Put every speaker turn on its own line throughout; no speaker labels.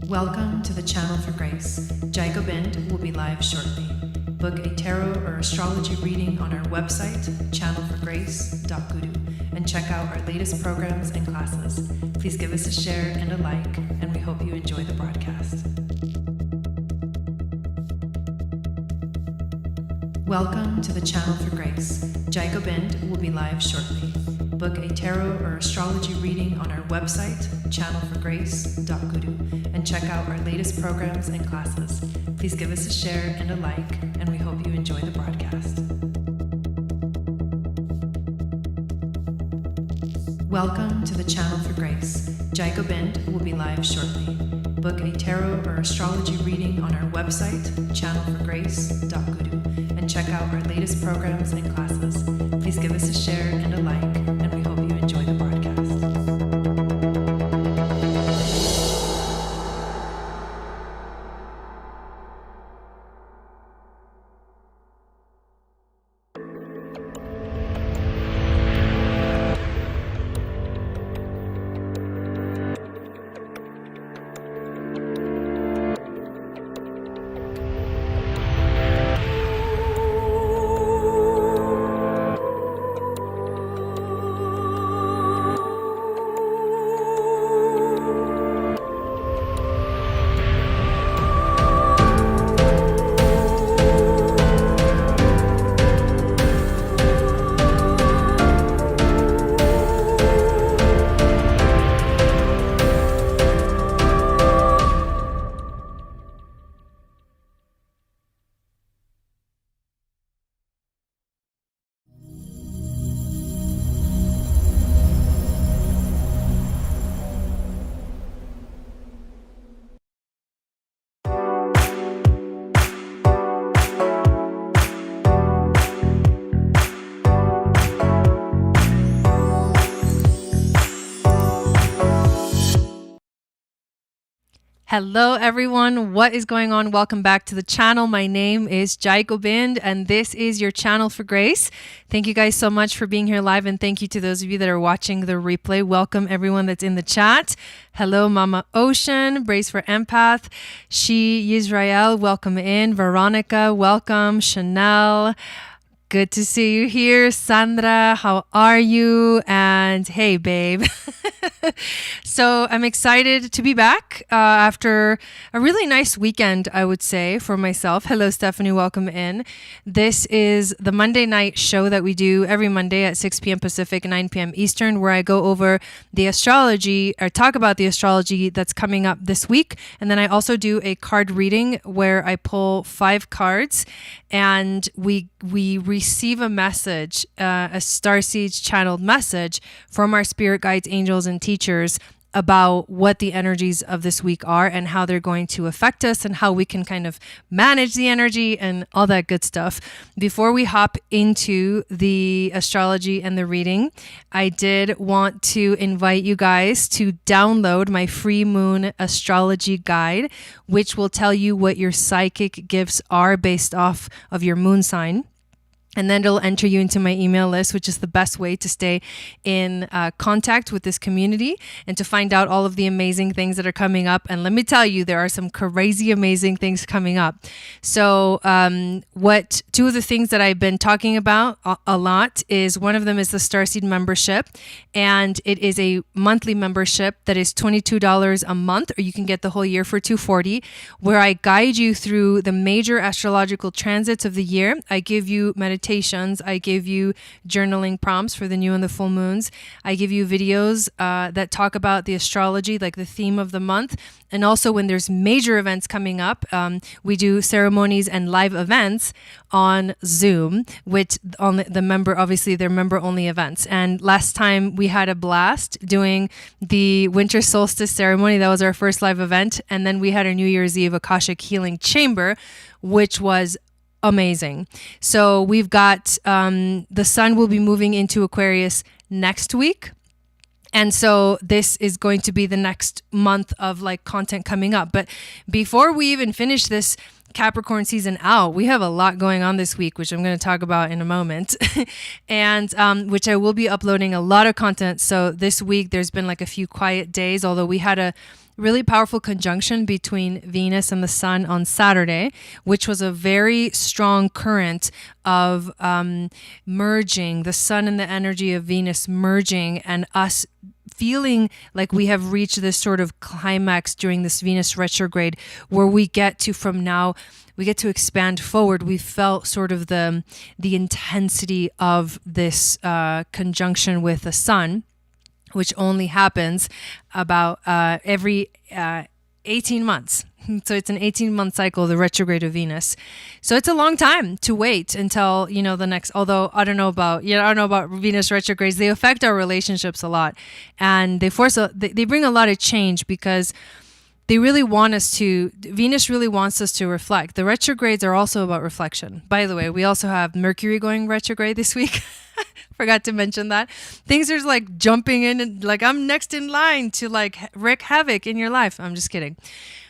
Welcome to the Channel for Grace. Gobind will be live shortly. Book a tarot or astrology reading on our website, channelforgrace.guru, and check out our latest programs and classes. Please give us a share and a like, and we hope you enjoy the broadcast. Welcome to the Channel for Grace. Gobind will be live shortly. Book a tarot or astrology reading on our website, channelforgrace.guru, and check out our latest programs and classes. Please give us a share and a like, and we hope you enjoy the broadcast. Welcome to the Channel for Grace. Gobind will be live shortly. Book a tarot or astrology reading on our website, channelforgrace.guru, and check out our latest programs and classes. Please give us a share and a like, and we hope you enjoy the broadcast. Hello everyone, what is going on? Welcome back to the channel. My name is Gobind and this is your Channel for Grace. Thank you guys so much for being here live, and thank you to those of you that are watching the replay. Welcome everyone that's in the chat. Hello Mama Ocean, Brace for Empath, She Yisrael, welcome in. Veronica, welcome. Chanel, good to see you here. Sandra, how are you? And hey babe. So I'm excited to be back after a really nice weekend, I would say, for myself. Hello Stephanie, welcome in. This is the Monday night show that we do every Monday at 6 p.m. Pacific, 9 p.m. Eastern, where I go over the astrology or talk about the astrology that's coming up this week. And then I also do a card reading where I pull 5 cards and we receive a message, a STARSEED channeled message from our spirit guides, angels, and teachers about what the energies of this week are and how they're going to affect us and how we can kind of manage the energy and all that good stuff. Before we hop into the astrology and the reading, I did want to invite you guys to download my free moon astrology guide, which will tell you what your psychic gifts are based off of your moon sign. And then it'll enter you into my email list, which is the best way to stay in contact with this community and to find out all of the amazing things that are coming up. And let me tell you, there are some crazy, amazing things coming up. So two of the things that I've been talking about a lot is, one of them is the Starseed membership. And it is a monthly membership that is $22 a month, or you can get the whole year for $240, where I guide you through the major astrological transits of the year. I give you meditations. I give you journaling prompts for the new and the full moons. I give you videos that talk about the astrology, like the theme of the month. And also when there's major events coming up, we do ceremonies and live events on Zoom, which on the member, obviously they're member only events. And last time we had a blast doing the winter solstice ceremony. That was our first live event. And then we had our New Year's Eve Akashic Healing Chamber, which was amazing. So we've got the sun will be moving into Aquarius next week. And so this is going to be the next month of like content coming up. But before we even finish this Capricorn season out. We have a lot going on this week, which I'm going to talk about in a moment, and which I will be uploading a lot of content. So this week there's been like a few quiet days, although we had a really powerful conjunction between Venus and the Sun on Saturday, which was a very strong current of merging, the Sun and the energy of Venus merging, and us feeling like we have reached this sort of climax during this Venus retrograde, where we get to, from now, we get to expand forward. We felt sort of the intensity of this conjunction with the Sun, which only happens about every 18 months. So it's an 18-month cycle, the retrograde of Venus. So it's a long time to wait until, the next, although I don't know about Venus retrogrades. They affect our relationships a lot, and they bring a lot of change, because they really want us to, Venus really wants us to reflect. The retrogrades are also about reflection. By the way, we also have Mercury going retrograde this week. Forgot to mention that. Things are like jumping in, and like I'm next in line to like wreak havoc in your life. I'm just kidding.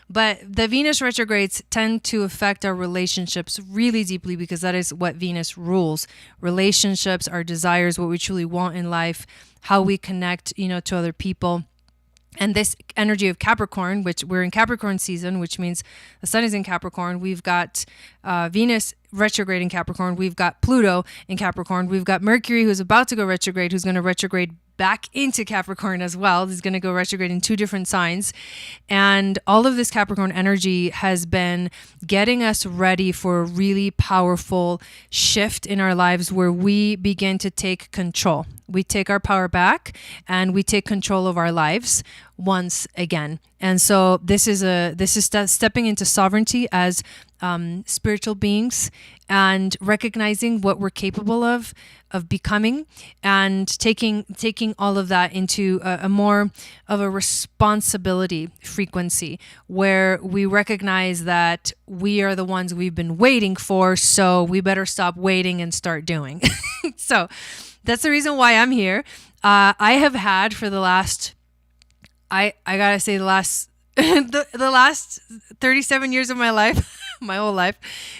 But the Venus retrogrades tend to affect our relationships really deeply, because that is what Venus rules. Relationships, our desires, what we truly want in life, how we connect, to other people. And this energy of Capricorn, which we're in Capricorn season, which means the Sun is in Capricorn. We've got Venus retrograde in Capricorn. We've got Pluto in Capricorn. We've got Mercury, who's about to go retrograde, who's going to retrograde back into Capricorn as well. He's going to go retrograde in 2 different signs. And all of this Capricorn energy has been getting us ready for a really powerful shift in our lives, where we begin to take control. We take our power back, and we take control of our lives once again. And so this is stepping into sovereignty as spiritual beings, and recognizing what we're capable of becoming, and taking all of that into a more of a responsibility frequency, where we recognize that we are the ones we've been waiting for, so we better stop waiting and start doing. So that's the reason why I'm here. I have had for the last, I gotta say, the last the last 37 years of my life, my whole life.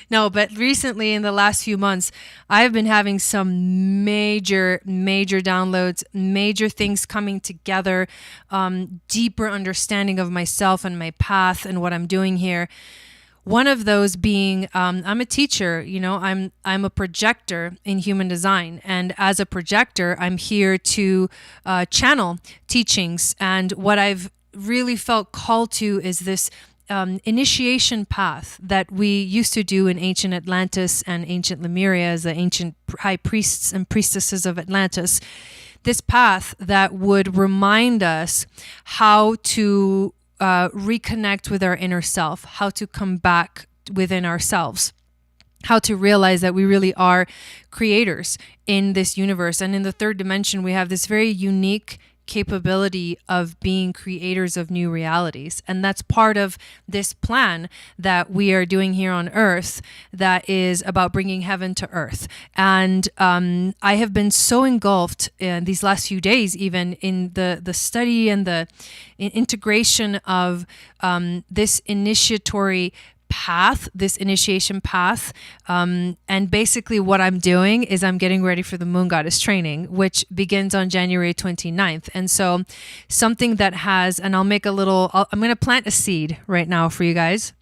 No, but recently in the last few months, I've been having some major downloads, major things coming together, deeper understanding of myself and my path and what I'm doing here. One of those being, I'm a teacher, I'm a projector in human design. And as a projector, I'm here to channel teachings. And what I've really felt called to is this initiation path that we used to do in ancient Atlantis and ancient Lemuria, as the ancient high priests and priestesses of Atlantis. This path that would remind us how to reconnect with our inner self, how to come back within ourselves, how to realize that we really are creators in this universe. And in the 3rd dimension, we have this very unique capability of being creators of new realities. And that's part of this plan that we are doing here on Earth, that is about bringing heaven to Earth. And I have been so engulfed in these last few days, even in the study and the integration of this initiatory path, this initiation path. And basically what I'm doing is I'm getting ready for the Moon Goddess training, which begins on January 29th. And so something that has, and I'm going to plant a seed right now for you guys.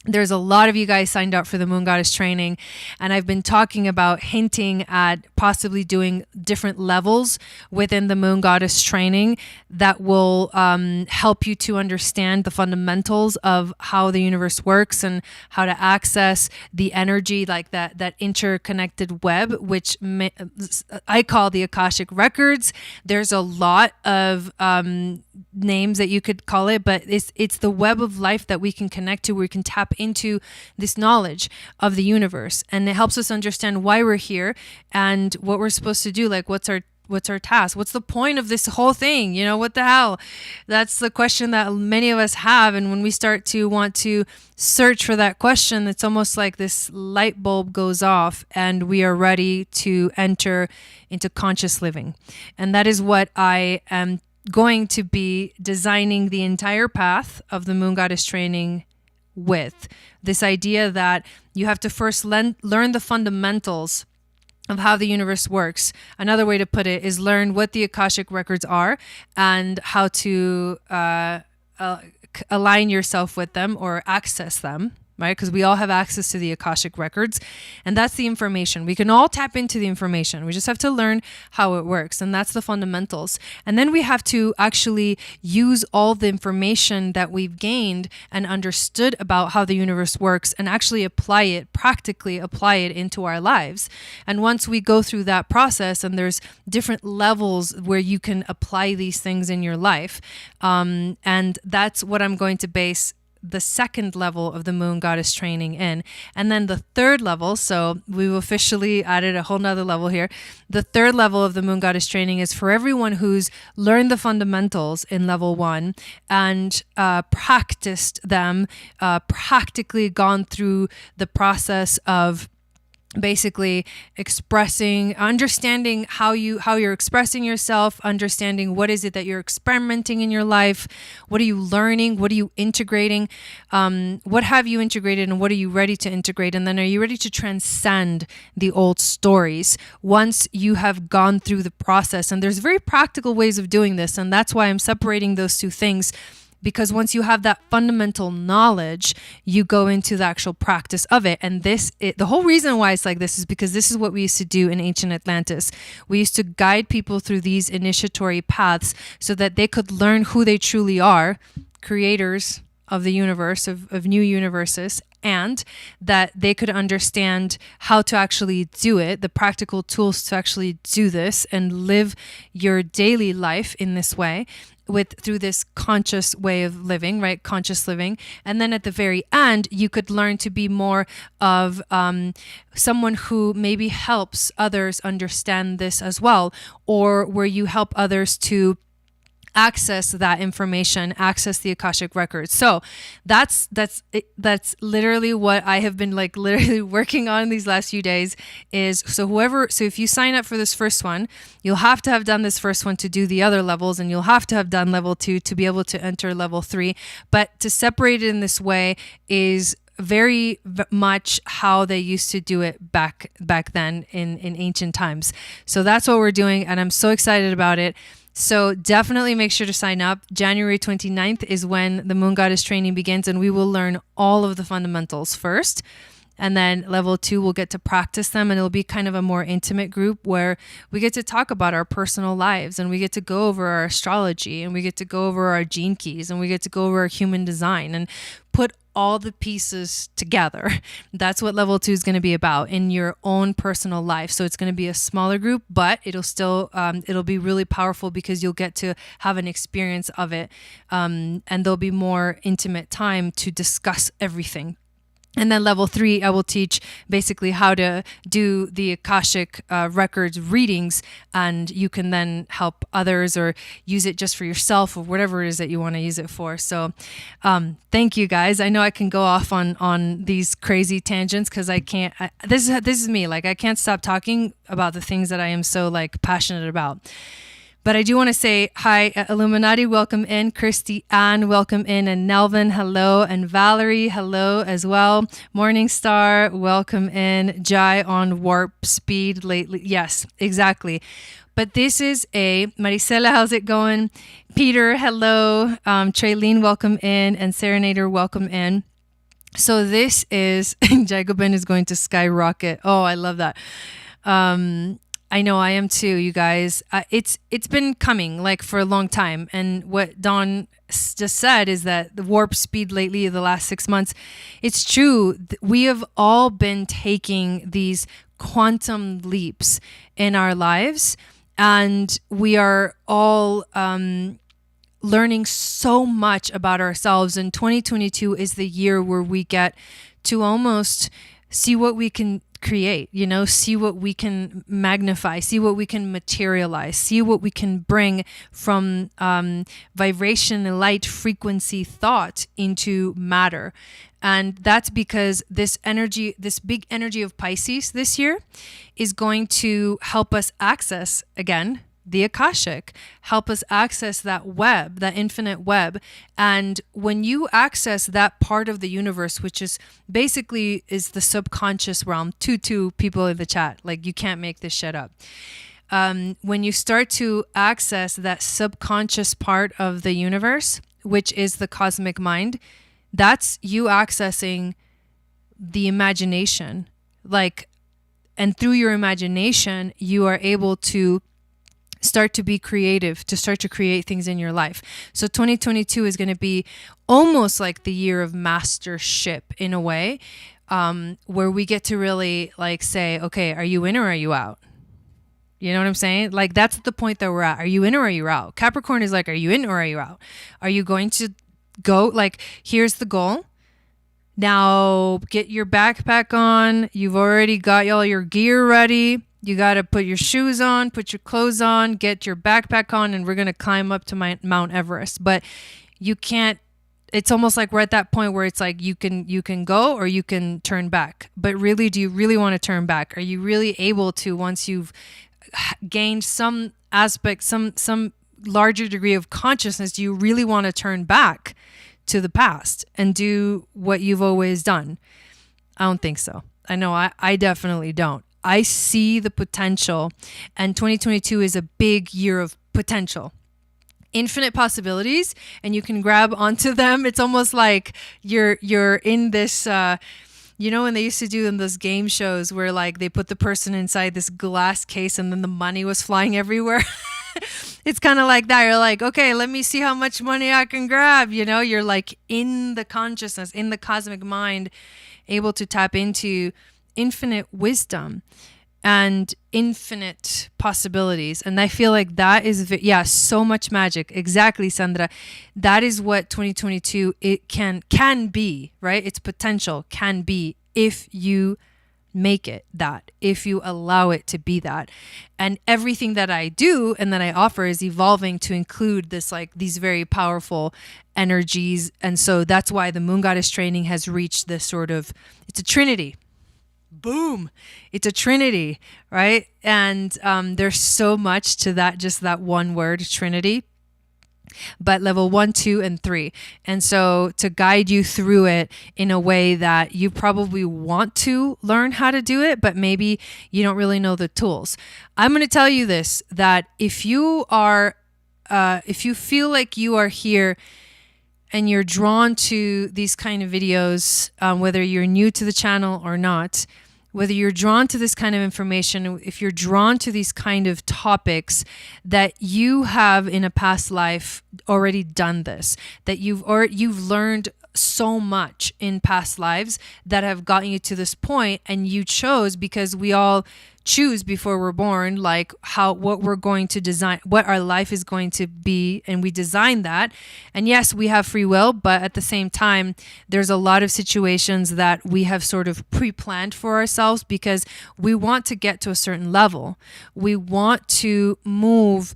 There's a lot of you guys signed up for the Moon Goddess training, and I've been talking about hinting at possibly doing different levels within the Moon Goddess training that will help you to understand the fundamentals of how the universe works and how to access the energy, like that interconnected web, which I call the Akashic Records. There's a lot of names that you could call it, but it's the web of life that we can connect to, where we can tap into this knowledge of the universe, and it helps us understand why we're here and what we're supposed to do. Like, what's our task? What's the point of this whole thing? What the hell? That's the question that many of us have. And when we start to want to search for that question, it's almost like this light bulb goes off and we are ready to enter into conscious living. And that is what I am going to be designing the entire path of the Moon Goddess training with. This idea that you have to first learn the fundamentals of how the universe works. Another way to put it is learn what the Akashic records are and how to align yourself with them or access them, right? Because we all have access to the Akashic records, and that's the information. We can all tap into the information. We just have to learn how it works, and that's the fundamentals. And then we have to actually use all the information that we've gained and understood about how the universe works and actually practically apply it into our lives. And once we go through that process, and there's different levels where you can apply these things in your life, and that's what I'm going to base the second level of the Moon Goddess training in. And then the third level, so we've officially added a whole nother level here. The third level of the Moon Goddess training is for everyone who's learned the fundamentals in level 1 and practiced them, practically gone through the process of basically understanding how you're expressing yourself, understanding what is it that you're experimenting in your life, what are you learning, what are you integrating, what have you integrated and what are you ready to integrate, and then are you ready to transcend the old stories once you have gone through the process. And there's very practical ways of doing this, and that's why I'm separating those two things. Because once you have that fundamental knowledge, you go into the actual practice of it. And the whole reason why it's like this is because this is what we used to do in ancient Atlantis. We used to guide people through these initiatory paths so that they could learn who they truly are, creators of the universe, of new universes, and that they could understand how to actually do it, the practical tools to actually do this and live your daily life in this way. Through this conscious way of living, right? Conscious living. And then at the very end, you could learn to be more of someone who maybe helps others understand this as well, or where you help others to access that information, access the Akashic records. So that's literally what I have been literally working on these last few days so if you sign up for this first one, you'll have to have done this first one to do the other levels, and you'll have to have done level 2 to be able to enter level 3. But to separate it in this way is very much how they used to do it back then in ancient times. So that's what we're doing, and I'm so excited about it. So definitely make sure to sign up. January 29th is when the Moon Goddess training begins, and we will learn all of the fundamentals first. And then level 2, we'll get to practice them, and it'll be kind of a more intimate group where we get to talk about our personal lives, and we get to go over our astrology, and we get to go over our gene keys, and we get to go over our human design and put all the pieces together. That's what level 2 is going to be about in your own personal life. So it's going to be a smaller group, but it'll still, it'll be really powerful because you'll get to have an experience of it. And there'll be more intimate time to discuss everything. And then level 3, I will teach basically how to do the Akashic records readings, and you can then help others or use it just for yourself or whatever it is that you want to use it for. So thank you guys. I know I can go off on these crazy tangents because I can't. This is me. I can't stop talking about the things that I am so passionate about. But I do want to say hi, Illuminati, welcome in. Christy Ann, welcome in. And Nelvin, hello. And Valerie, hello as well. Morningstar, welcome in. Jai on warp speed lately. Yes, exactly. But this is Maricela, how's it going? Peter, hello. Traylene, welcome in. And Serenader, welcome in. So this is, Jacobin is going to skyrocket. Oh, I love that. I know I am too, you guys. It's been coming for a long time. And what Dawn just said is that the warp speed lately, the last 6 months, it's true. We have all been taking these quantum leaps in our lives, and we are all learning so much about ourselves. And 2022 is the year where we get to almost see what we can create, see what we can magnify, see what we can materialize, see what we can bring from vibration, light, frequency, thought into matter. And that's because this big energy of Pisces this year is going to help us access, again, the Akashic, help us access that web, that infinite web. And when you access that part of the universe, which is basically is the subconscious realm, two people in the chat, like you can't make this shit up. When you start to access that subconscious part of the universe, which is the cosmic mind, that's you accessing the imagination. And through your imagination, you are able to start to be creative, to start to create things in your life. So 2022 is going to be almost like the year of mastership in a way, where we get to really say, okay, are you in or are you out? You know what I'm saying? That's the point that we're at. Are you in or are you out? Capricorn is are you in or are you out? Are you going to go? Here's the goal. Now get your backpack on. You've already got all your gear ready. You got to put your shoes on, put your clothes on, get your backpack on, and we're going to climb up to Mount Everest. But you can't, it's almost like we're at that point where it's you can go or you can turn back. But really, do you really want to turn back? Are you really able to, once you've gained some aspect, some larger degree of consciousness, do you really want to turn back to the past and do what you've always done? I don't think so. I know I definitely don't. I see the potential, and 2022 is a big year of potential. Infinite possibilities, and you can grab onto them. It's almost like you're in this when they used to do in those game shows where they put the person inside this glass case and then the money was flying everywhere. It's kind of like that. You're okay, let me see how much money I can grab. You're in the consciousness, in the cosmic mind, able to tap into infinite wisdom and infinite possibilities. And I feel like that is, so much magic. Exactly, Sandra. That is what 2022 it can be, right? Its potential can be if you make it that, if you allow it to be that. And everything that I do and that I offer is evolving to include this, these very powerful energies. And so that's why the Moon Goddess training has reached this sort of, it's a trinity. Boom. It's a trinity, right? And there's so much to that, just that one word, trinity. But level 1, 2, and 3. And so to guide you through it in a way that you probably want to learn how to do it, but maybe you don't really know the tools. I'm going to tell you this, that if you feel like you are here and you're drawn to these kind of videos, whether you're new to the channel or not, whether you're drawn to this kind of information, if you're drawn to these kind of topics, that you have in a past life already done this, that you've learned so much in past lives that have gotten you to this point, and you chose, because we all choose before we're born, what we're going to design, what our life is going to be, and we design that. And yes, we have free will, but at the same time, there's a lot of situations that we have sort of pre-planned for ourselves because we want to get to a certain level. We want to move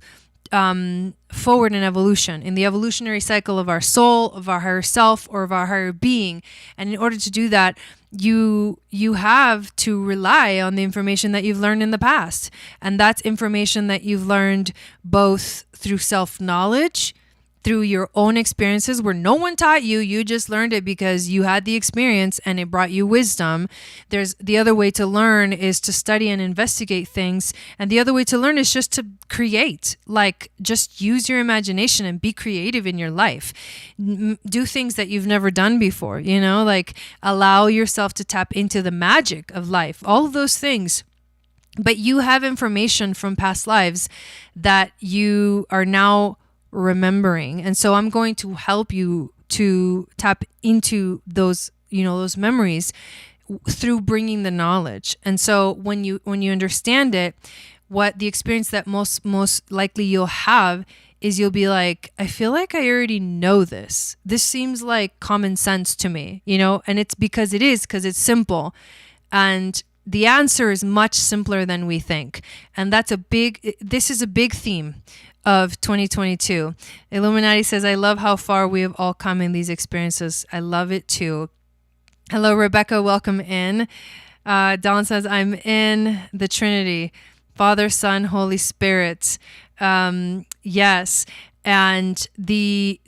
forward in evolution, in the evolutionary cycle of our soul, of our higher self, or of our higher being. And in order to do that, you have to rely on the information that you've learned in the past. And that's information that you've learned both through self-knowledge, through your own experiences where no one taught you, you just learned it because you had the experience and it brought you wisdom. There's the other way to learn is to study and investigate things. And the other way to learn is just to create, just use your imagination and be creative in your life. Do things that you've never done before, allow yourself to tap into the magic of life, all of those things. But you have information from past lives that you are now remembering. And so I'm going to help you to tap into those, those memories through bringing the knowledge. And so when you understand it, what the experience that most likely you'll have is you'll be like, I feel like I already know this. This seems like common sense to me, and it's because it's simple. And the answer is much simpler than we think. And this is a big theme of 2022. Illuminati says, I love how far we have all come in these experiences. I love it too. Hello, Rebecca. Welcome in. Dawn says, I'm in the Trinity, Father, Son, Holy Spirit. Yes. And the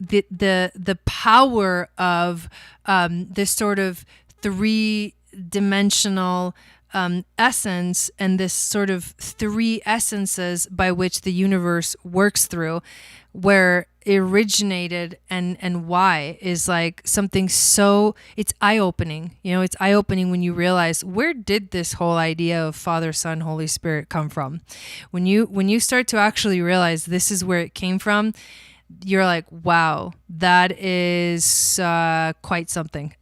power of this sort of three-dimensional essence, and this sort of three essences by which the universe works through, where it originated and why, is like something so, it's eye-opening. It's eye-opening when you realize, where did this whole idea of Father, Son, Holy Spirit come from? When you start to actually realize this is where it came from, you're like, wow, that is quite something.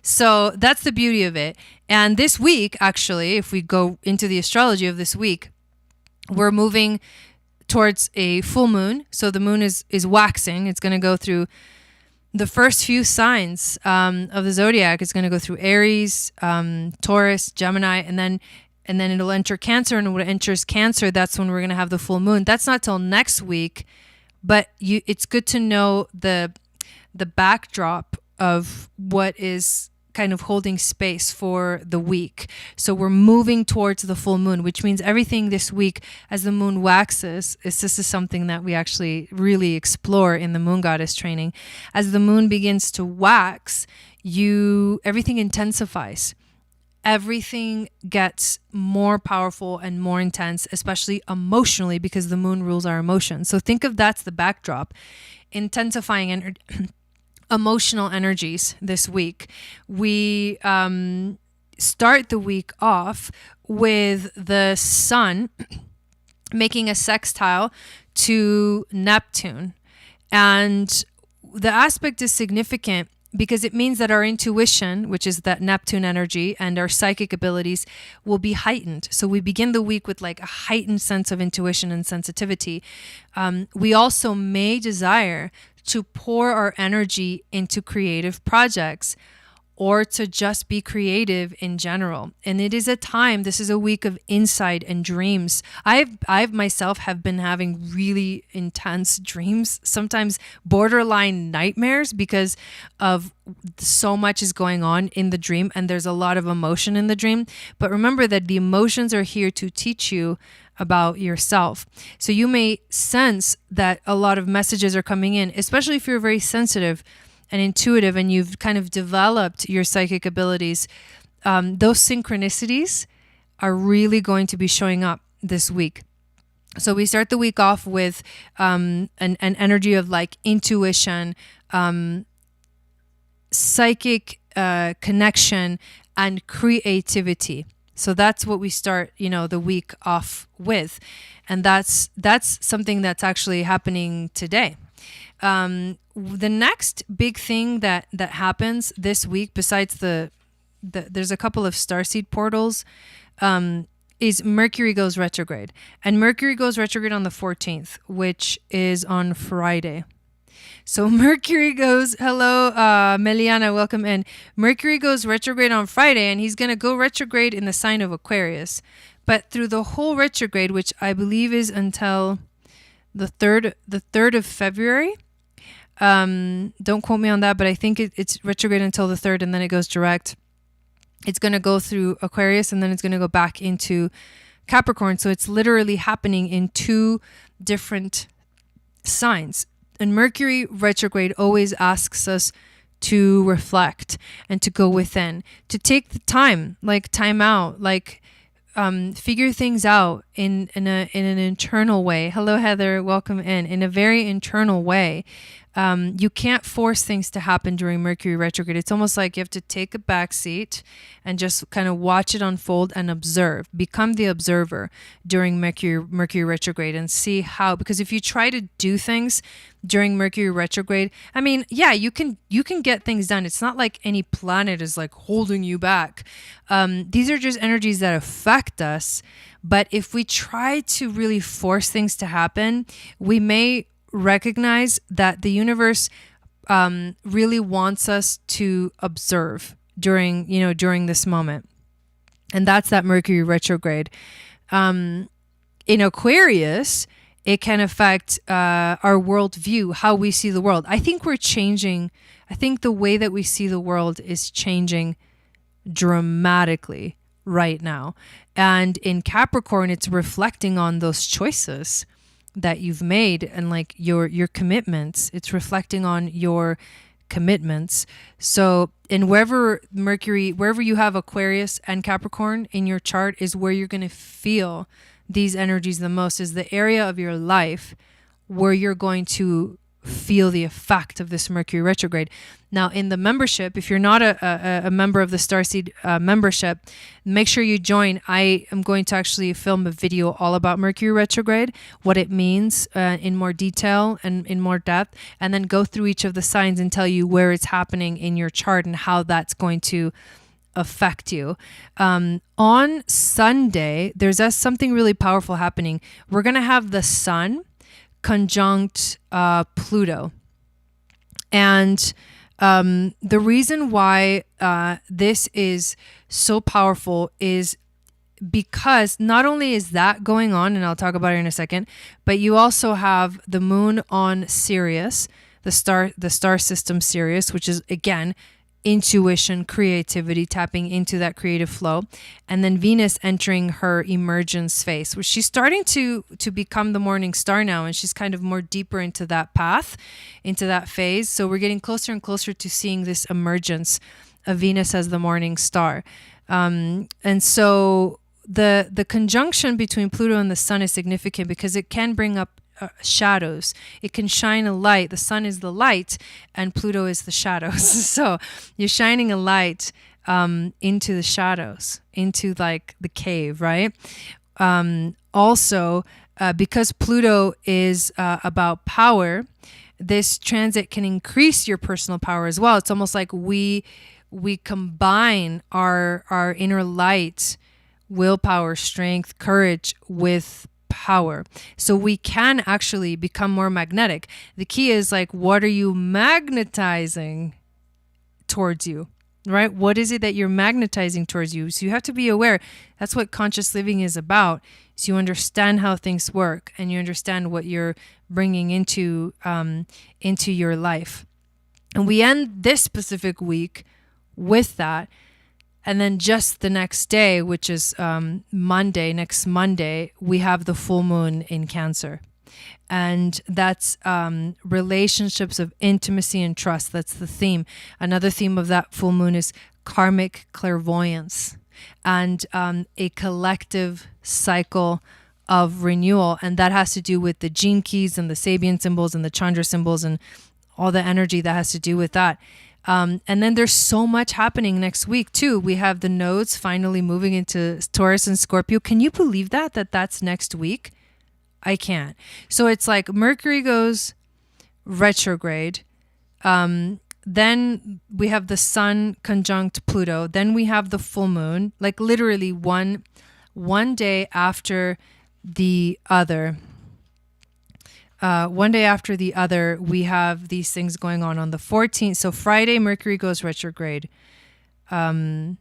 So that's the beauty of it. And this week, actually, if we go into the astrology of this week, we're moving towards a full moon. So the moon is waxing. It's going to go through the first few signs of the zodiac. It's going to go through Aries, Taurus, Gemini, and then it'll enter Cancer. And when it enters Cancer, that's when we're going to have the full moon. That's not till next week, but it's good to know the backdrop of what is kind of holding space for the week. So we're moving towards the full moon, which means everything this week as the moon waxes, this is something that we actually really explore in the Moon Goddess training. As the moon begins to wax, everything intensifies. Everything gets more powerful and more intense, especially emotionally, because the moon rules our emotions. So think of that's the backdrop. Intensifying emotional energies this week. We start the week off with the sun making a sextile to Neptune. And the aspect is significant because it means that our intuition, which is that Neptune energy, and our psychic abilities will be heightened. So we begin the week with like a heightened sense of intuition and sensitivity. We also may desire to pour our energy into creative projects, or to just be creative in general. And it is this is a week of insight and dreams. I've myself have been having really intense dreams, sometimes borderline nightmares, because of so much is going on in the dream, and there's a lot of emotion in the dream. But remember that the emotions are here to teach you about yourself. So you may sense that a lot of messages are coming in, especially if you're very sensitive and intuitive and you've kind of developed your psychic abilities. Those synchronicities are really going to be showing up this week. So we start the week off with an energy of like intuition, psychic connection, and creativity. So that's what we start, the week off with. And that's something that's actually happening today. The next big thing that happens this week, besides there's a couple of starseed portals, is Mercury goes retrograde. And Mercury goes retrograde on the 14th, which is on Friday. So Mercury goes, hello, Meliana, welcome in. Mercury goes retrograde on Friday, and he's going to go retrograde in the sign of Aquarius. But through the whole retrograde, which I believe is until the 3rd of February, don't quote me on that, but I think it's retrograde until the 3rd, and then it goes direct. It's going to go through Aquarius, and then it's going to go back into Capricorn. So it's literally happening in two different signs. And Mercury retrograde always asks us to reflect and to go within, to take the time out, figure things out in an internal way. Hello, Heather. Welcome in a very internal way. You can't force things to happen during Mercury retrograde. It's almost like you have to take a back seat and just kind of watch it unfold and observe. Become the observer during Mercury retrograde and see how, because if you try to do things during Mercury retrograde, I mean, yeah, you can get things done. It's not like any planet is like holding you back. These are just energies that affect us. But if we try to really force things to happen, we may recognize that the universe really wants us to observe during this moment. And that's that Mercury retrograde. In Aquarius, it can affect our worldview, how we see the world. I think we're changing. I think the way that we see the world is changing dramatically right now. And in Capricorn, it's reflecting on those choices that you've made and like your commitments. It's reflecting on your commitments. So, and wherever you have Aquarius and Capricorn in your chart is where you're going to feel these energies the most, is the area of your life where you're going to feel the effect of this Mercury retrograde. Now, in the membership, if you're not a member of the Starseed membership, make sure you join. I am going to actually film a video all about Mercury retrograde, what it means in more detail and in more depth, and then go through each of the signs and tell you where it's happening in your chart and how that's going to affect you. On Sunday, there's something really powerful happening. We're going to have the Sun conjunct Pluto. And the reason why this is so powerful is because not only is that going on, and I'll talk about it in a second, but you also have the moon on Sirius, the star system Sirius, which is, again, intuition, creativity, tapping into that creative flow. And then Venus entering her emergence phase, which she's starting to become the morning star now, and she's kind of more deeper into that path, into that phase. So we're getting closer and closer to seeing this emergence of Venus as the morning star. And so the conjunction between Pluto and the Sun is significant because it can bring up shadows. It can shine a light. The Sun is the light and Pluto is the shadows. So you're shining a light into the shadows, into like the cave, right? Also, because Pluto is about power, this transit can increase your personal power as well. It's almost like we combine our inner light, willpower, strength, courage with power. So we can actually become more magnetic. The key is like, what are you magnetizing towards you, right? What is it that you're magnetizing towards you? So you have to be aware. That's what conscious living is about. So you understand how things work and you understand what you're bringing into your life. And we end this specific week with that. And then just the next day, which is next Monday, we have the full moon in Cancer. And that's relationships of intimacy and trust. That's the theme. Another theme of that full moon is karmic clairvoyance and a collective cycle of renewal. And that has to do with the gene keys and the Sabian symbols and the Chandra symbols and all the energy that has to do with that. And then there's so much happening next week too. We have the nodes finally moving into Taurus and Scorpio. Can you believe that's next week? I can't. So it's like Mercury goes retrograde. Then we have the Sun conjunct Pluto. Then we have the full moon, like literally one day after the other. One day after the other, we have these things going on the 14th. So Friday, Mercury goes retrograde. On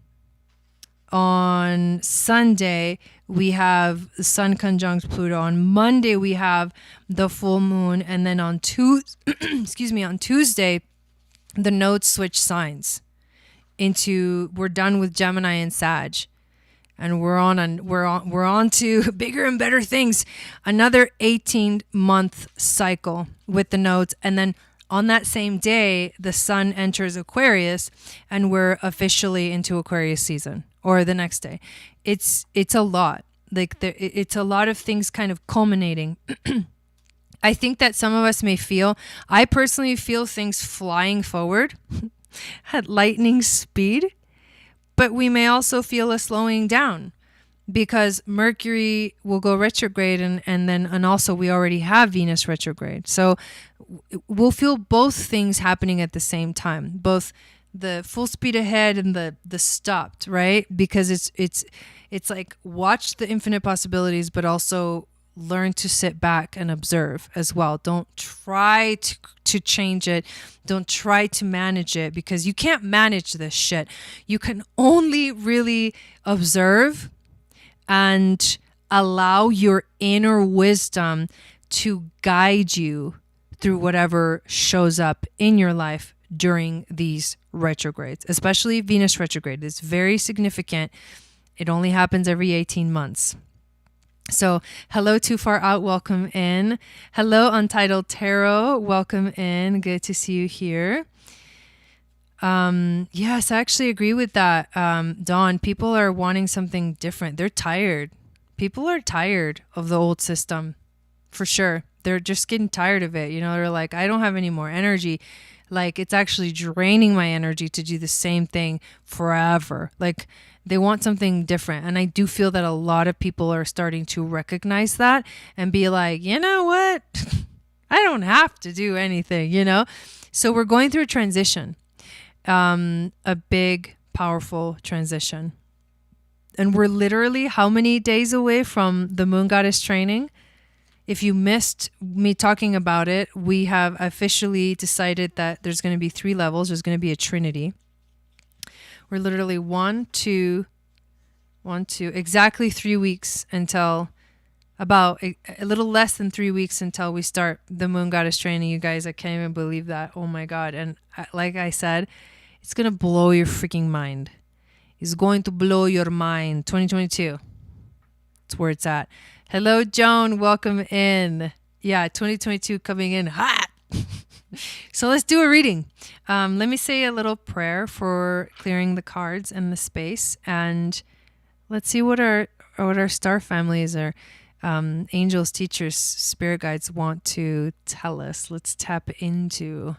Sunday, we have the Sun conjunct Pluto. On Monday, we have the full moon. And then on Tuesday, the nodes switch signs we're done with Gemini and Sag. And we're on to bigger and better things. Another 18-month cycle with the nodes. And then on that same day, the Sun enters Aquarius and we're officially into Aquarius season, or the next day. It's a lot. It's a lot of things kind of culminating. I think that some of us may I personally feel things flying forward at lightning speed. But we may also feel a slowing down because Mercury will go retrograde and also we already have Venus retrograde. So we'll feel both things happening at the same time, both the full speed ahead and the stopped, right? Because it's like watch the infinite possibilities, but also learn to sit back and observe as well. Don't try to change it. Don't try to manage it because you can't manage this shit. You can only really observe and allow your inner wisdom to guide you through whatever shows up in your life during these retrogrades, especially Venus retrograde. It's very significant. It only happens every 18 months. So, hello, Too Far Out. Welcome in. Hello, Untitled Tarot. Welcome in. Good to see you here. Yes, I actually agree with that. Dawn, people are wanting something different. They're tired. People are tired of the old system, for sure. They're just getting tired of it. You know, they're like, I don't have any more energy. Like, it's actually draining my energy to do the same thing forever. Like, they want something different. And I do feel that a lot of people are starting to recognize that and be like, you know what? I don't have to do anything, you know? So we're going through a transition, a big, powerful transition. And we're literally how many days away from the Moon Goddess training? If you missed me talking about it, we have officially decided that there's going to be 3 levels. There's going to be a trinity. We're literally 1, 2, exactly 3 weeks until about a little less than 3 weeks until we start the Moon Goddess training. You guys, I can't even believe that. Oh my God. And like I said, it's going to blow your freaking mind. It's going to blow your mind. 2022. That's where it's at. Hello, Joan. Welcome in. Yeah, 2022 coming in hot. So let's do a reading. Let me say a little prayer for clearing the cards and the space, and let's see what our star families, our angels, teachers, spirit guides want to tell us. Let's tap into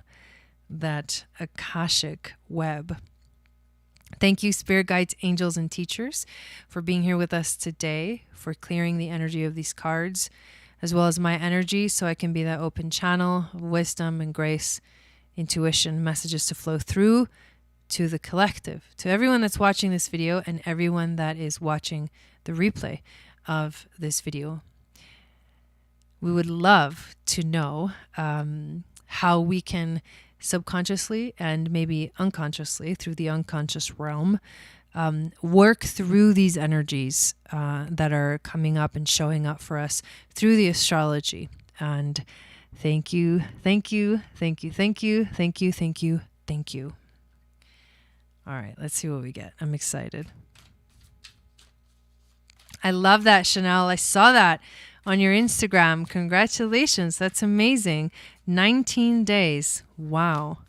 that Akashic web. Thank you, spirit guides, angels, and teachers, for being here with us today, for clearing the energy of these cards, as well as my energy, so I can be that open channel of wisdom and grace, intuition, messages to flow through to the collective, to everyone that's watching this video and everyone that is watching the replay of this video. We would love to know how we can subconsciously and maybe unconsciously, through the unconscious realm, work through these energies that are coming up and showing up for us through the astrology. And thank you, thank you, thank you, thank you, thank you, thank you, thank you. All right, let's see what we get. I'm excited. I love that, Chanel. I saw that on your Instagram. Congratulations. That's amazing. 19 days. Wow.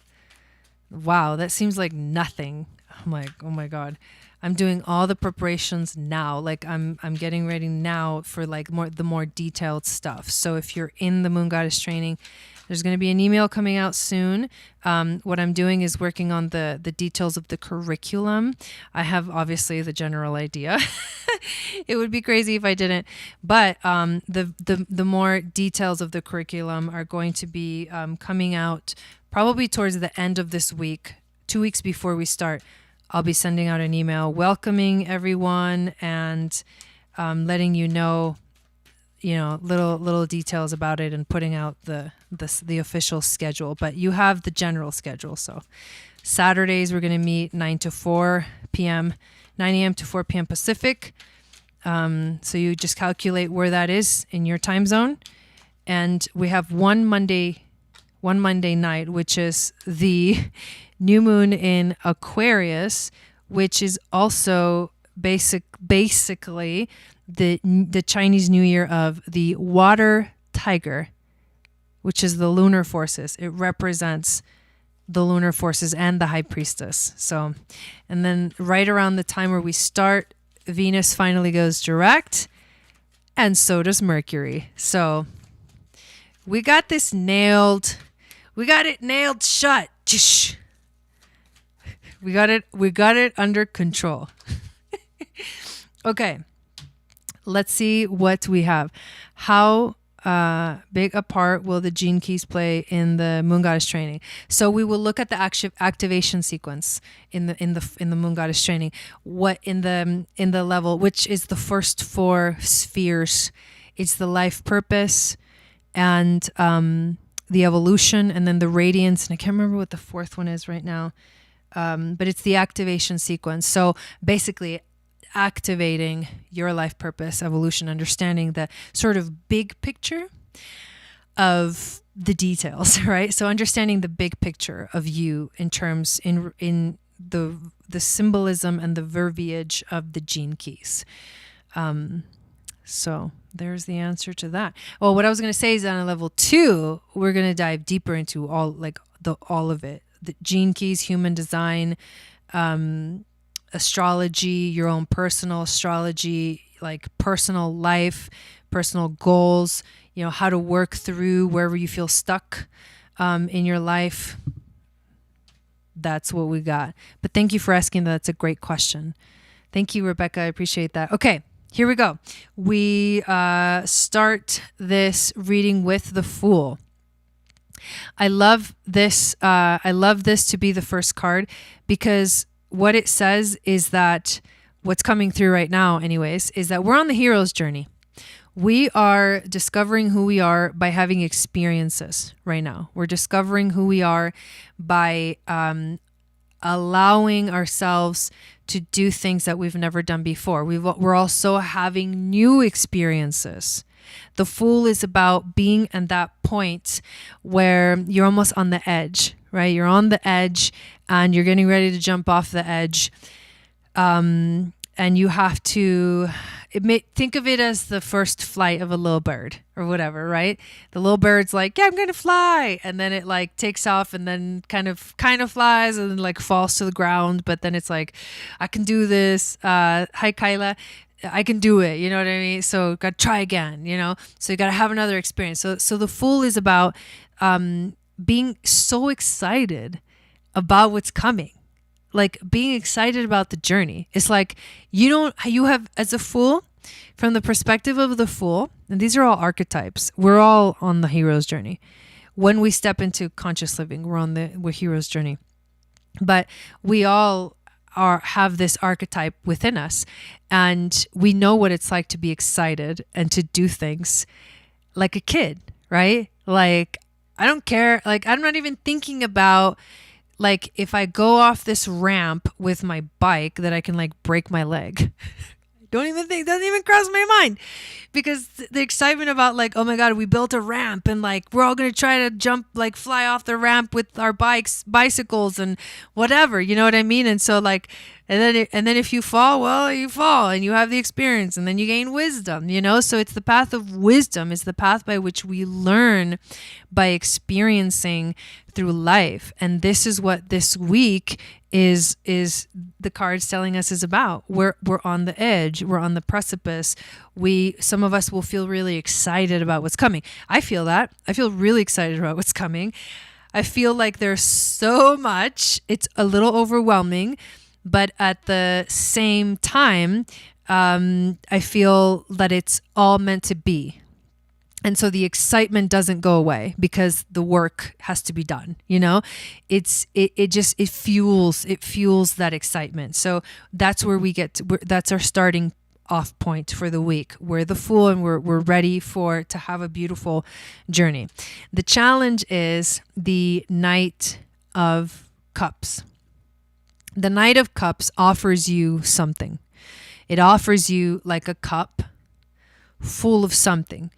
Wow. That seems like nothing. I'm like, oh my God. I'm doing all the preparations now. Like I'm getting ready now for like the more detailed stuff. So if you're in the Moon Goddess training, there's going to be an email coming out soon. What I'm doing is working on the details of the curriculum. I have obviously the general idea. It would be crazy if I didn't. But the more details of the curriculum are going to be coming out probably towards the end of this week, 2 weeks before we start. I'll be sending out an email welcoming everyone and letting you know, little details about it and putting out the official schedule. But you have the general schedule. So Saturdays we're going to meet 9 to 4 p.m., 9 a.m. to 4 p.m. Pacific. So you just calculate where that is in your time zone. And we have one Monday night, which is the new moon in Aquarius, which is also basically the Chinese New Year of the water tiger, which is the lunar forces. It represents the lunar forces and the high priestess. So, and then right around the time where we start, Venus finally goes direct, and so does Mercury. So we got this nailed. We got it nailed shut. We got it under control. Okay. Let's see what we have. How big a part will the gene keys play in the Moon Goddess training? So we will look at the activation sequence in the Moon Goddess training. What in the level, which is the first 4 spheres. It's the life purpose and the evolution, and then the radiance. And I can't remember what the 4th one is right now. But it's the activation sequence. So basically activating your life purpose, evolution, understanding the sort of big picture of the details, right? So understanding the big picture of you in terms in the symbolism and the verbiage of the gene keys. So there's the answer to that. Well, what I was going to say is on a level 2, we're going to dive deeper into all of it. The gene keys, human design, astrology, your own personal astrology, like personal life, personal goals, how to work through wherever you feel stuck in your life. That's what we got. But thank you for asking that. That's a great question. Thank you, Rebecca. I appreciate that. Okay, here we go. We start this reading with the Fool. I love this. I love this to be the first card, because what it says is that what's coming through right now, anyways, is that we're on the hero's journey. We are discovering who we are by having experiences right now. We're discovering who we are by allowing ourselves to do things that we've never done before. We're also having new experiences. The Fool is about being at that point where you're almost on the edge, right? You're on the edge and you're getting ready to jump off the edge. And you have to think of it as the first flight of a little bird or whatever, right? The little bird's like, yeah, I'm going to fly. And then it like takes off and then kind of flies and then like falls to the ground. But then it's like, I can do this. Hi, Kyla. I can do it. You know what I mean? So got to try again, so you got to have another experience. So the Fool is about being so excited about what's coming. Like being excited about the journey. It's like you have, as a Fool, from the perspective of the Fool, and these are all archetypes, we're all on the hero's journey. When we step into conscious living, we're hero's journey. But we all have this archetype within us, and we know what it's like to be excited and to do things like a kid, right? Like, I don't care. Like, I'm not even thinking about, like, if I go off this ramp with my bike, that I can like break my leg. Doesn't even cross my mind, because the excitement about like, oh my God, we built a ramp and like, we're all going to try to jump, like fly off the ramp with our bicycles and whatever, you know what I mean? And so like, and then if you fall, well, you fall and you have the experience and then you gain wisdom, so it's the path of wisdom. It's the path by which we learn by experiencing through life. And this is what this week is the cards telling us is about. We're on the edge. We're on the precipice. Some of us will feel really excited about what's coming. I feel that. I feel really excited about what's coming. I feel like there's so much. It's a little overwhelming, but at the same time, I feel that it's all meant to be. And so the excitement doesn't go away because the work has to be done. It fuels that excitement. So that's where we that's our starting off point for the week. We're the Fool and we're ready to have a beautiful journey. The challenge is the Knight of Cups. The Knight of Cups offers you something. It offers you like a cup full of something.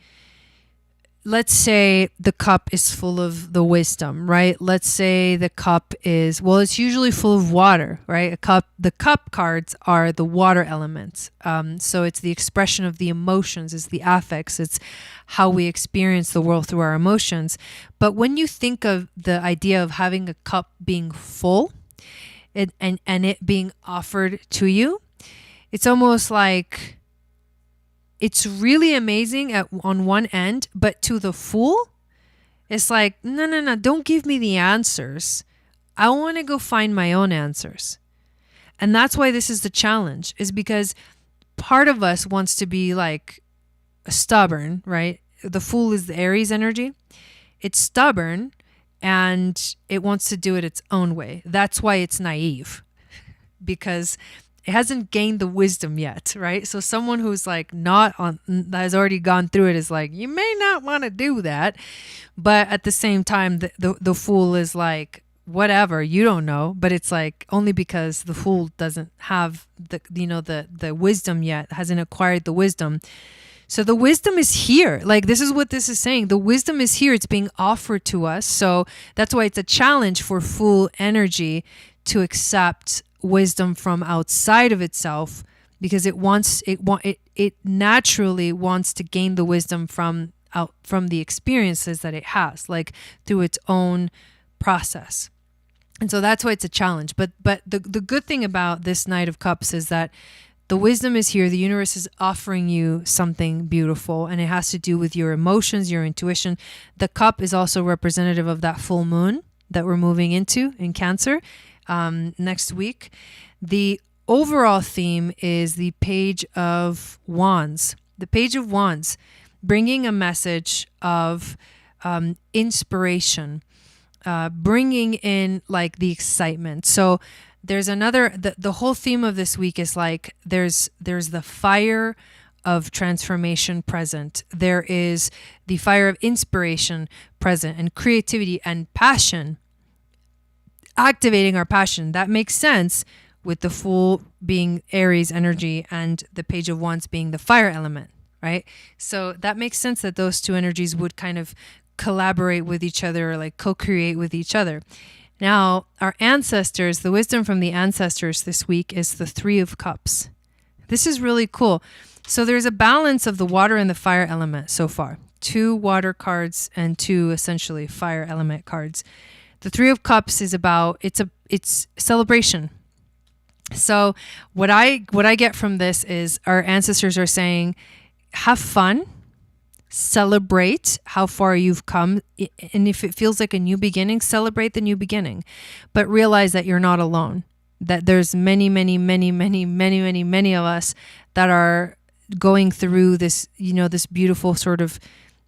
Let's say the cup is full of the wisdom, right? Let's say the cup is, well, it's usually full of water, right? The cup cards are the water elements. So it's the expression of the emotions, it's the affects, it's how we experience the world through our emotions. But when you think of the idea of having a cup being full and it being offered to you, it's almost like, it's really amazing on one end, but to the Fool, it's like, no, don't give me the answers. I want to go find my own answers. And that's why this is the challenge, is because part of us wants to be like stubborn, right? The Fool is the Aries energy. It's stubborn and it wants to do it its own way. That's why it's naive, because it hasn't gained the wisdom yet, right? So someone who's like that has already gone through it is like, you may not want to do that. But at the same time, the Fool is like, whatever, you don't know. But it's like, only because the Fool doesn't have the wisdom yet, hasn't acquired the wisdom. So the wisdom is here. Like, this is what this is saying. The wisdom is here. It's being offered to us. So that's why it's a challenge for Fool energy to accept wisdom from outside of itself because it naturally wants to gain the wisdom from the experiences that it has, like through its own process. And so that's why it's a challenge. But the good thing about this Knight of Cups is that the wisdom is here. The universe is offering you something beautiful, and it has to do with your emotions, your intuition. The cup is also representative of that full moon that we're moving into in Cancer next week. The overall theme is the Page of Wands. The Page of Wands, bringing a message of inspiration, bringing in like the excitement. So there's another, the whole theme of this week is like there's the fire of transformation present. There is the fire of inspiration present, and creativity and passion, activating our passion. That makes sense with the Fool being Aries energy and the Page of Wands being the fire element, right? So that makes sense that those two energies would kind of collaborate with each other, or like co-create with each other. Now, our ancestors, the wisdom from the ancestors this week is the Three of Cups. This is really cool. So there's a balance of the water and the fire element so far. 2 water cards and 2 essentially fire element cards. The Three of Cups is about, it's celebration. So what I get from this is our ancestors are saying, have fun, celebrate how far you've come, and if it feels like a new beginning, celebrate the new beginning, but realize that you're not alone, that there's many of us that are going through this, this beautiful sort of,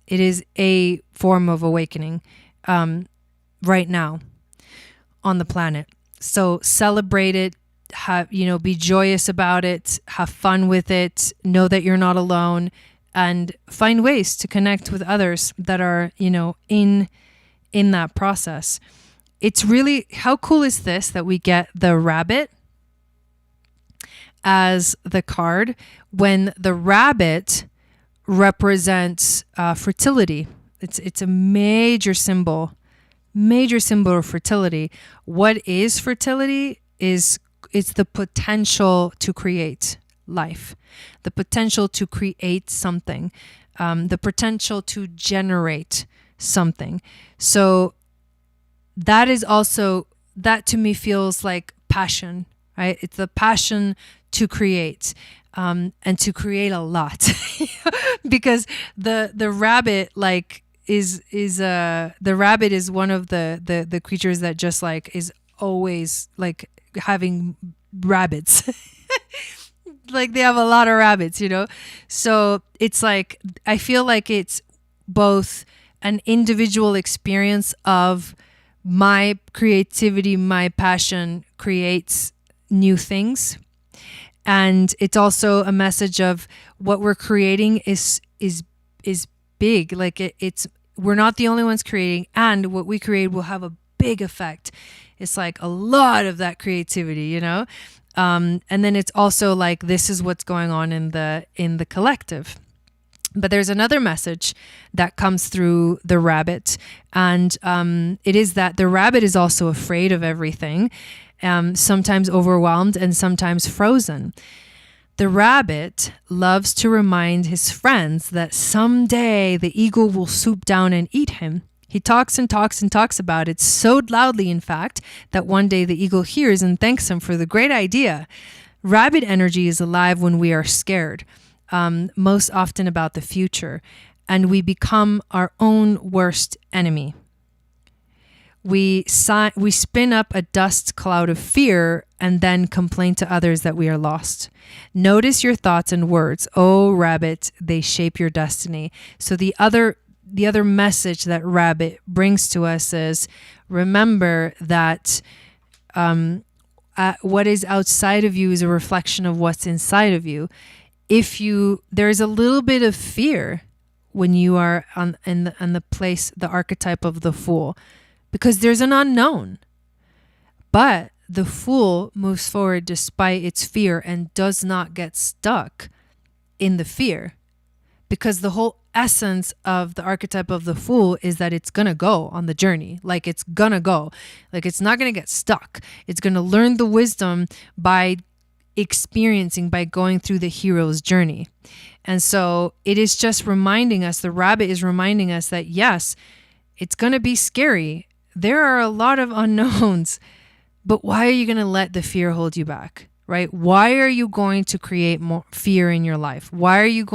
it is a form of awakening right now on the planet. So celebrate it, be joyous about it, have fun with it, know that you're not alone, and find ways to connect with others that are, in that process. It's really, how cool is this that we get the rabbit as the card, when the rabbit represents fertility. It's a major symbol of fertility. What is fertility? It's the potential to create life, the potential to create something, the potential to generate something. So that is also, that to me feels like passion, right? It's the passion to create, and to create a lot, because the rabbit the rabbit is one of the creatures that just like is always like having rabbits. Like they have a lot of rabbits, so it's like, I feel like it's both an individual experience of my creativity, my passion creates new things, and it's also a message of what we're creating is big. Like it's we're not the only ones creating, and what we create will have a big effect. It's like a lot of that creativity, and then it's also like, this is what's going on in the collective. But there's another message that comes through the rabbit, and it is that the rabbit is also afraid of everything, sometimes overwhelmed and sometimes frozen. The rabbit loves to remind his friends that someday the eagle will swoop down and eat him. He talks and talks and talks about it so loudly, in fact, that one day the eagle hears and thanks him for the great idea. Rabbit energy is alive when we are scared, most often about the future, and we become our own worst enemy. We spin up a dust cloud of fear and then complain to others that we are lost. Notice your thoughts and words. Oh, rabbit, they shape your destiny. So the other message that rabbit brings to us is, remember that what is outside of you is a reflection of what's inside of you. There's a little bit of fear when you are in the place, the archetype of the Fool, because there's an unknown. But the Fool moves forward despite its fear and does not get stuck in the fear, because the whole essence of the archetype of the Fool is that it's gonna go on the journey. Like it's gonna go, like it's not gonna get stuck. It's gonna learn the wisdom by experiencing by going through the hero's journey. And so it is just reminding us, the rabbit is reminding us that yes, it's going to be scary. There are a lot of unknowns, but why are you going to let the fear hold you back? Right? Why are you going to create more fear in your life? Why are you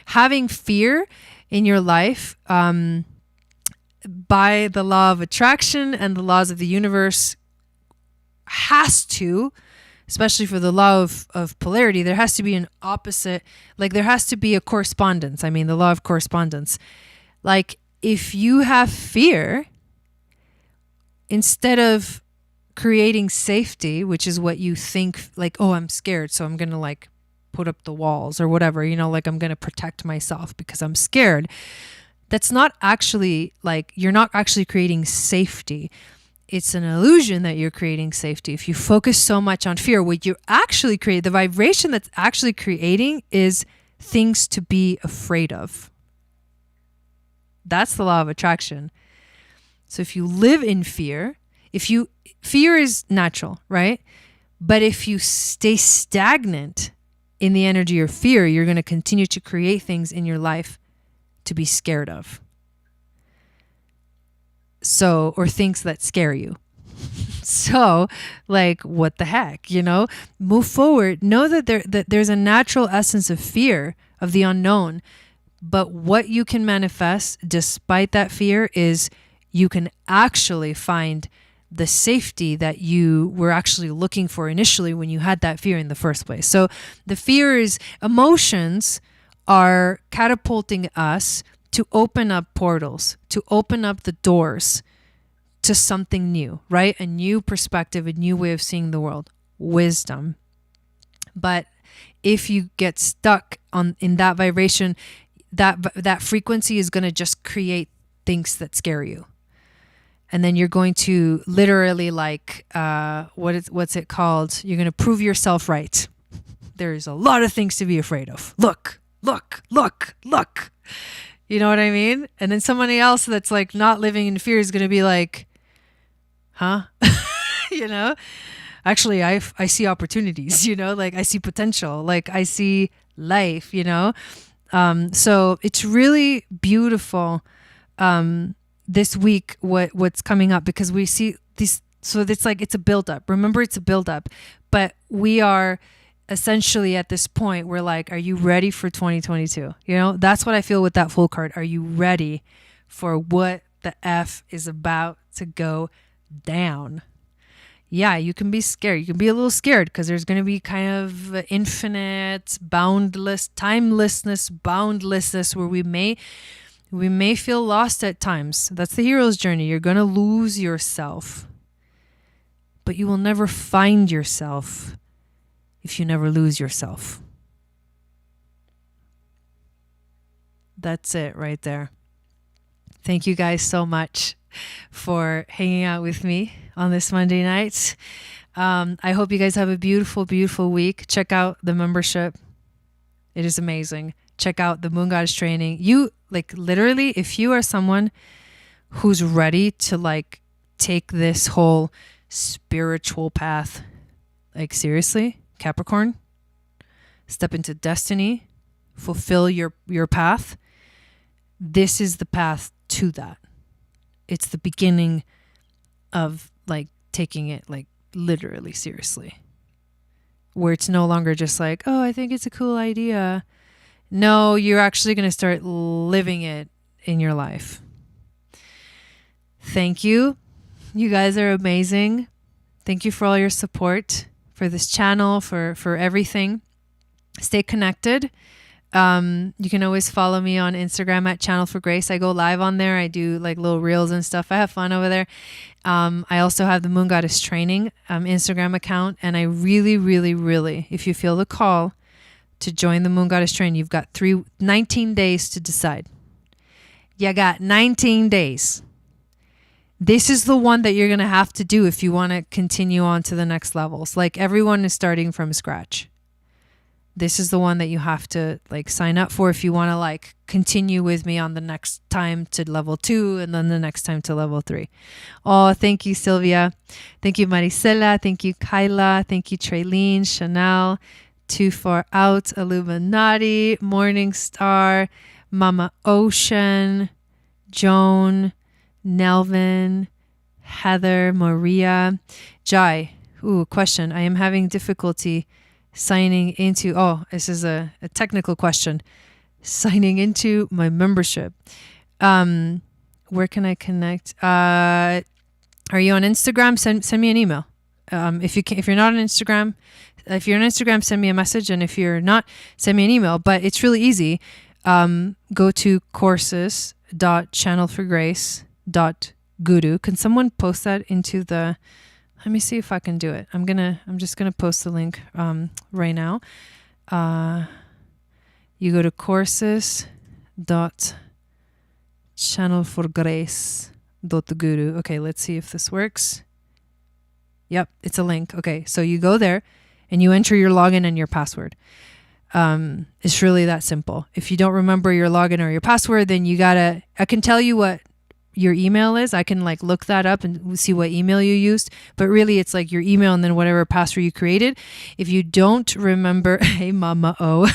having fear in your life by the law of attraction and the laws of the universe has to, especially for the law of polarity, there has to be an opposite, like there has to be a correspondence. I mean, the law of correspondence. Like if you have fear, instead of creating safety, which is what you think, like, oh, I'm scared, so I'm going to like put up the walls or whatever, you know, like I'm going to protect myself because I'm scared. That's not actually like, you're not actually creating safety. It's an illusion that you're creating safety. If you focus so much on fear, what you actually create, the vibration that's actually creating is things to be afraid of. That's the law of attraction. So if you live in fear, fear is natural, right? But if you stay stagnant in the energy of fear, you're going to continue to create things in your life to be scared of. So, or things that scare you. So, like, what the heck, you know? Move forward. Know that there's a natural essence of fear, of the unknown. But what you can manifest despite that fear is you can actually find the safety that you were actually looking for initially when you had that fear in the first place. So the fear is, emotions are catapulting us to open up portals, to open up the doors to something new, right? A new perspective, a new way of seeing the world, wisdom. But if you get stuck in that vibration, that frequency is going to just create things that scare you. And then you're going to literally like, what's it called? You're going to prove yourself right. There's a lot of things to be afraid of. Look. You know what I mean? And then somebody else that's like not living in fear is going to be like, huh? You know? Actually, I see opportunities, you know? Like I see potential. Like I see life, you know? So it's really beautiful this week what's coming up, because we see these. So it's like it's a buildup. Remember, it's a buildup, but we are essentially at this point. We're like, are you ready for 2022? You know, that's what I feel with that full card. Are you ready for what the F is about to go down? Yeah, you can be scared. You can be a little scared because there's going to be kind of infinite, boundless, timelessness, boundlessness where we may feel lost at times. That's the hero's journey. You're going to lose yourself. But you will never find yourself if you never lose yourself. That's it right there. Thank you guys so much for hanging out with me on this Monday night. I hope you guys have a beautiful, beautiful week. Check out the membership. It is amazing. Check out the Moon Goddess training. You, like, literally, if you are someone who's ready to like take this whole spiritual path, like seriously, Capricorn, step into destiny, fulfill your path. This is the path to that. It's the beginning of like taking it like literally seriously, where it's no longer just like, oh, I think it's a cool idea. No, you're actually going to start living it in your life. Thank you. You guys are amazing. Thank you for all your support, for this channel, for everything. Stay connected. You can always follow me on Instagram at Channel for Grace. I go live on there. I do like little reels and stuff. I have fun over there. I also have the Moon Goddess Training Instagram account. And I really, really, really, if you feel the call to join the Moon Goddess Training, you've got 19 days to decide. You got 19 days. This is the one that you're going to have to do if you want to continue on to the next levels. Like everyone is starting from scratch. this is the one that you have to like sign up for if you want to like continue with me on the next time to level 2 and then the next time to level 3. Oh, thank you, Sylvia. Thank you, Maricela. Thank you, Kyla. Thank you, Traylene, Chanel, Too Far Out, Illuminati, Morning Star, Mama Ocean, Joan, Nelvin, Heather, Maria, Jai. Ooh, question. I am having difficulty signing into, this is a technical question, signing into my membership. Where can I connect? Are you on Instagram? Send me an email. If you're not on Instagram, if you're on Instagram, send me a message. And if you're not, send me an email. But it's really easy. Go to courses.channelforgrace.guru. Can someone post that into the, let me see if I can do it. I'm just gonna post the link right now. You go to courses.channelforgrace.guru. Okay, let's see if this works. Yep, it's a link. Okay, so you go there and you enter your login and your password. It's really that simple. If you don't remember your login or your password, then I can tell you what your email is. I can like look that up and see what email you used, but really it's like your email and then whatever password you created. If you don't remember, hey Mama O,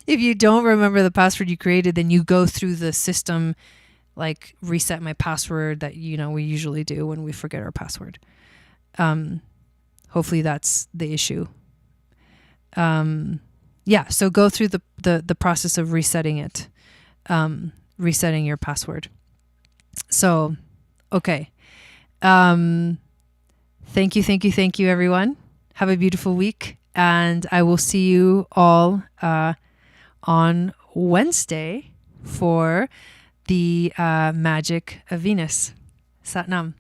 if you don't remember the password you created, then you go through the system, like reset my password that, we usually do when we forget our password. Hopefully that's the issue. So go through the process of resetting it, resetting your password. So, okay. Thank you, everyone. Have a beautiful week. And I will see you all on Wednesday for the Magic of Venus. Satnam.